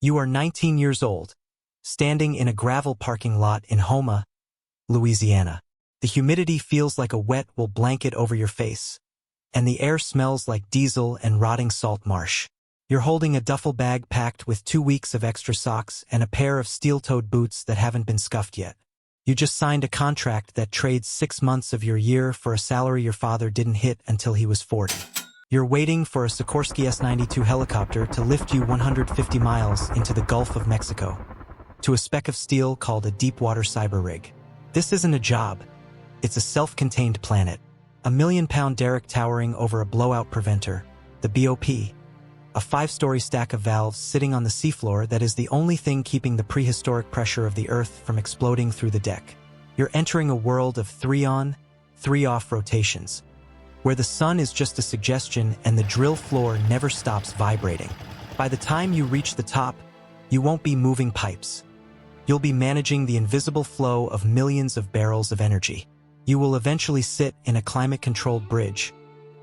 You are 19 years old, standing in a gravel parking lot in Houma, Louisiana. The humidity feels like a wet wool blanket over your face, and the air smells like diesel and rotting salt marsh. You're holding a duffel bag packed with 2 weeks of extra socks and a pair of steel-toed boots that haven't been scuffed yet. You just signed a contract that trades 6 months of your year for a salary your father didn't hit until he was 40. You're waiting for a Sikorsky S-92 helicopter to lift you 150 miles into the Gulf of Mexico, to a speck of steel called a deepwater cyber rig. This isn't a job. It's a self-contained planet. A 1,000,000-pound derrick towering over a blowout preventer, the BOP. A 5-story stack of valves sitting on the seafloor that is the only thing keeping the prehistoric pressure of the Earth from exploding through the deck. You're entering a world of 3-on, 3-off rotations, where the sun is just a suggestion and the drill floor never stops vibrating. By the time you reach the top, you won't be moving pipes. You'll be managing the invisible flow of millions of barrels of energy. You will eventually sit in a climate-controlled bridge,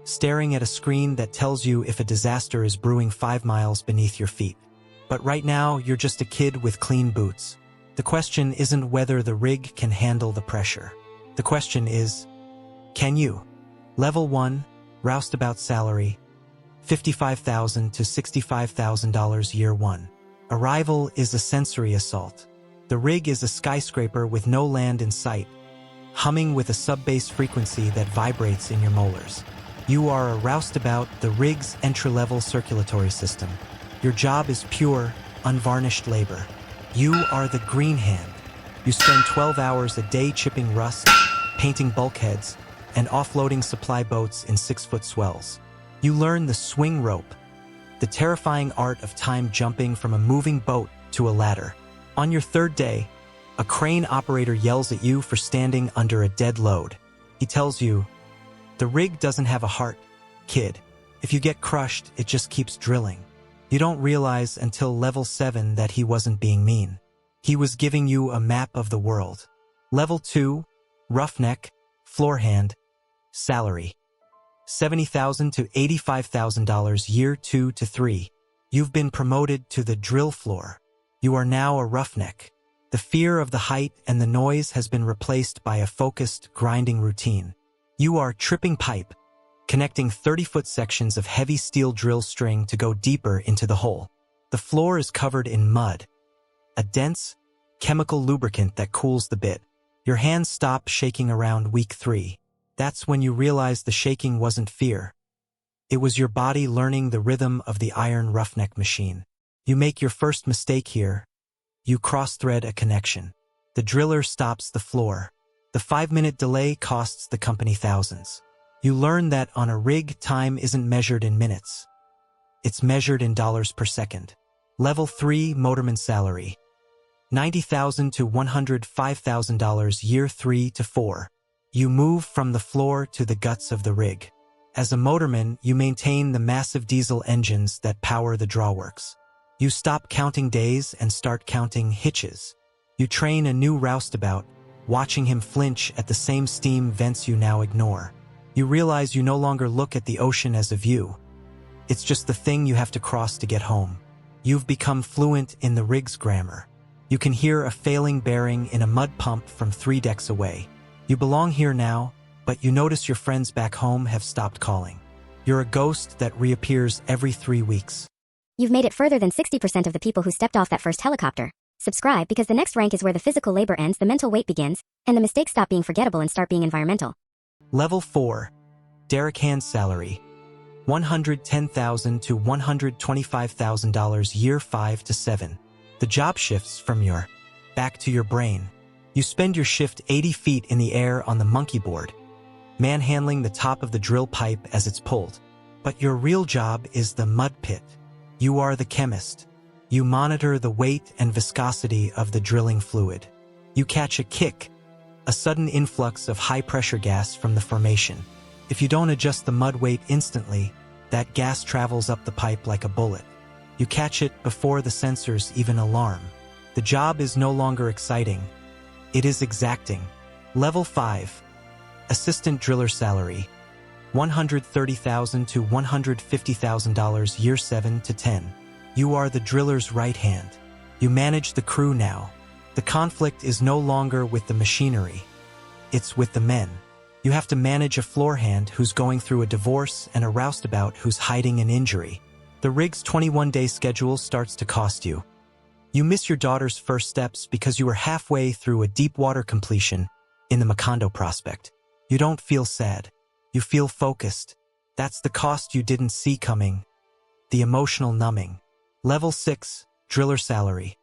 staring at a screen that tells you if a disaster is brewing 5 miles beneath your feet. But right now, you're just a kid with clean boots. The question isn't whether the rig can handle the pressure. The question is, can you? Level 1, roustabout salary, $55,000 to $65,000 year 1. Arrival is a sensory assault. The rig is a skyscraper with no land in sight, humming with a sub-bass frequency that vibrates in your molars. You are a roustabout, the rig's entry-level circulatory system. Your job is pure, unvarnished labor. You are the Greenhand. You spend 12 hours a day chipping rust, painting bulkheads, and offloading supply boats in 6-foot swells. You learn the swing rope, the terrifying art of time jumping from a moving boat to a ladder. On your 3rd day, a crane operator yells at you for standing under a dead load. He tells you, "The rig doesn't have a heart, kid. If you get crushed, it just keeps drilling." You don't realize until level 7 that he wasn't being mean. He was giving you a map of the world. Level 2, roughneck, floorhand, salary, $70,000 to $85,000 year 2 to 3. You've been promoted to the drill floor. You are now a roughneck. The fear of the height and the noise has been replaced by a focused, grinding routine. You are tripping pipe, connecting 30-foot sections of heavy steel drill string to go deeper into the hole. The floor is covered in mud, a dense, chemical lubricant that cools the bit. Your hands stop shaking around week 3. That's when you realize the shaking wasn't fear. It was your body learning the rhythm of the iron roughneck machine. You make your first mistake here. You cross-thread a connection. The driller stops the floor. The 5-minute delay costs the company thousands. You learn that on a rig, time isn't measured in minutes. It's measured in dollars per second. Level 3, motorman salary, $90,000 to $105,000 year 3 to 4. You move from the floor to the guts of the rig. As a motorman, you maintain the massive diesel engines that power the drawworks. You stop counting days and start counting hitches. You train a new roustabout, watching him flinch at the same steam vents you now ignore. You realize you no longer look at the ocean as a view. It's just the thing you have to cross to get home. You've become fluent in the rig's grammar. You can hear a failing bearing in a mud pump from 3 decks away. You belong here now, but you notice your friends back home have stopped calling. You're a ghost that reappears every 3 weeks. You've made it further than 60% of the people who stepped off that first helicopter. Subscribe because the next rank is where the physical labor ends, the mental weight begins, and the mistakes stop being forgettable and start being environmental. Level 4, derrick hand salary, $110,000 to $125,000 year 5 to 7. The job shifts from your back to your brain. You spend your shift 80 feet in the air on the monkey board, manhandling the top of the drill pipe as it's pulled. But your real job is the mud pit. You are the chemist. You monitor the weight and viscosity of the drilling fluid. You catch a kick, a sudden influx of high-pressure gas from the formation. If you don't adjust the mud weight instantly, that gas travels up the pipe like a bullet. You catch it before the sensors even alarm. The job is no longer exciting. It is exacting. Level 5, assistant driller salary, $130,000 to $150,000 year 7 to 10. You are the driller's right hand. You manage the crew now. The conflict is no longer with the machinery. It's with the men. You have to manage a floor hand who's going through a divorce and a roustabout who's hiding an injury. The rig's 21-day schedule starts to cost you. You miss your daughter's first steps because you were halfway through a deep water completion in the Macondo prospect. You don't feel sad. You feel focused. That's the cost you didn't see coming. The emotional numbing. Level 6, driller salary.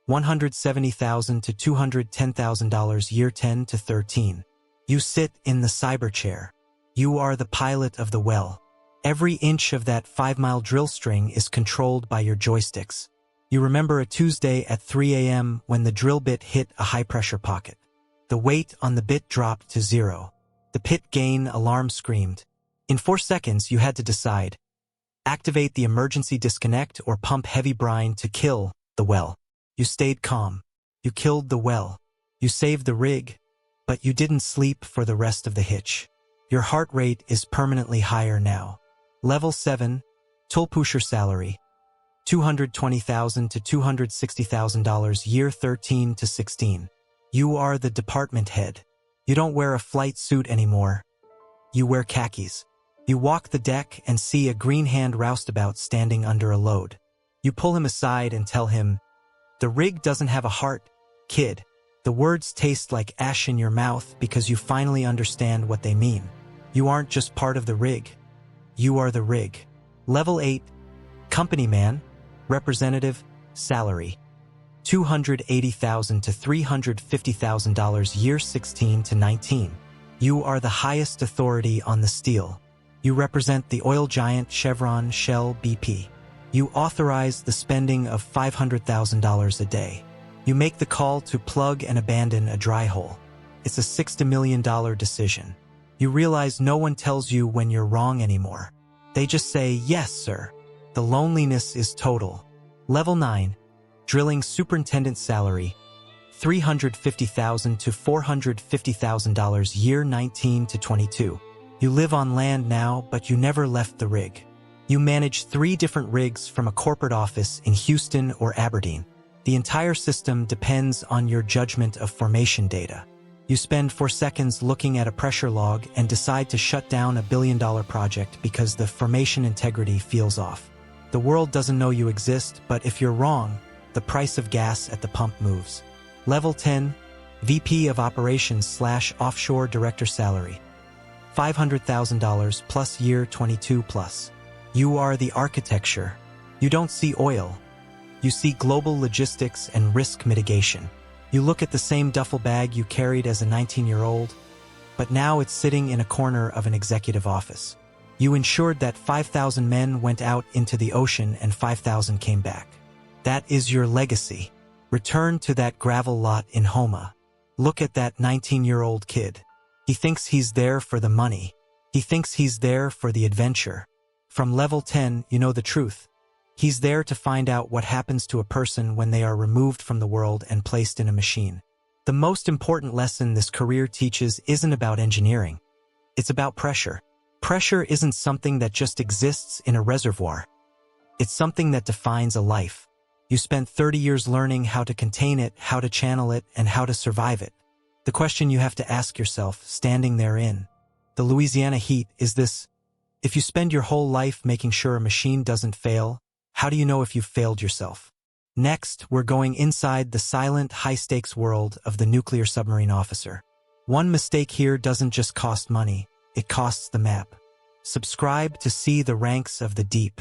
$170,000 to $210,000 year 10 to 13. You sit in the cyber chair. You are the pilot of the well. Every inch of that 5-mile drill string is controlled by your joysticks. You remember a Tuesday at 3 a.m. when the drill bit hit a high-pressure pocket. The weight on the bit dropped to 0. The pit gain alarm screamed. In 4 seconds, you had to decide. Activate the emergency disconnect or pump heavy brine to kill the well. You stayed calm. You killed the well. You saved the rig, but you didn't sleep for the rest of the hitch. Your heart rate is permanently higher now. Level 7, tool pusher salary. $220,000 to $260,000 year 13 to 16. You are the department head. You don't wear a flight suit anymore. You wear khakis. You walk the deck and see a Greenhand roustabout standing under a load. You pull him aside and tell him, "The rig doesn't have a heart, kid." The words taste like ash in your mouth because you finally understand what they mean. You aren't just part of the rig. You are the rig. Level 8, company man, representative, salary. $280,000 to $350,000 year 16 to 19. You are the highest authority on the steel. You represent the oil giant Chevron, Shell, BP. You authorize the spending of $500,000 a day. You make the call to plug and abandon a dry hole. It's a $60 million decision. You realize no one tells you when you're wrong anymore. They just say, "Yes, sir." The loneliness is total. Level 9, drilling superintendent salary. $350,000 to $450,000 year 19 to 22. You live on land now, but you never left the rig. You manage 3 different rigs from a corporate office in Houston or Aberdeen. The entire system depends on your judgment of formation data. You spend 4 seconds looking at a pressure log and decide to shut down a billion-dollar project because the formation integrity feels off. The world doesn't know you exist, but if you're wrong, the price of gas at the pump moves. Level 10, VP of Operations / Offshore Director salary. $500,000 plus year 22 plus. You are the architecture. You don't see oil. You see global logistics and risk mitigation. You look at the same duffel bag you carried as a 19-year-old, but now it's sitting in a corner of an executive office. You ensured that 5,000 men went out into the ocean and 5,000 came back. That is your legacy. Return to that gravel lot in Homa. Look at that 19-year-old kid. He thinks he's there for the money. He thinks he's there for the adventure. From level 10, you know the truth. He's there to find out what happens to a person when they are removed from the world and placed in a machine. The most important lesson this career teaches isn't about engineering. It's about pressure. Pressure isn't something that just exists in a reservoir. It's something that defines a life. You spent 30 years learning how to contain it, how to channel it, and how to survive it. The question you have to ask yourself, standing therein, the Louisiana heat, is this: if you spend your whole life making sure a machine doesn't fail, how do you know if you've failed yourself? Next, we're going inside the silent, high-stakes world of the nuclear submarine officer. One mistake here doesn't just cost money, it costs the map. Subscribe to see the ranks of the deep.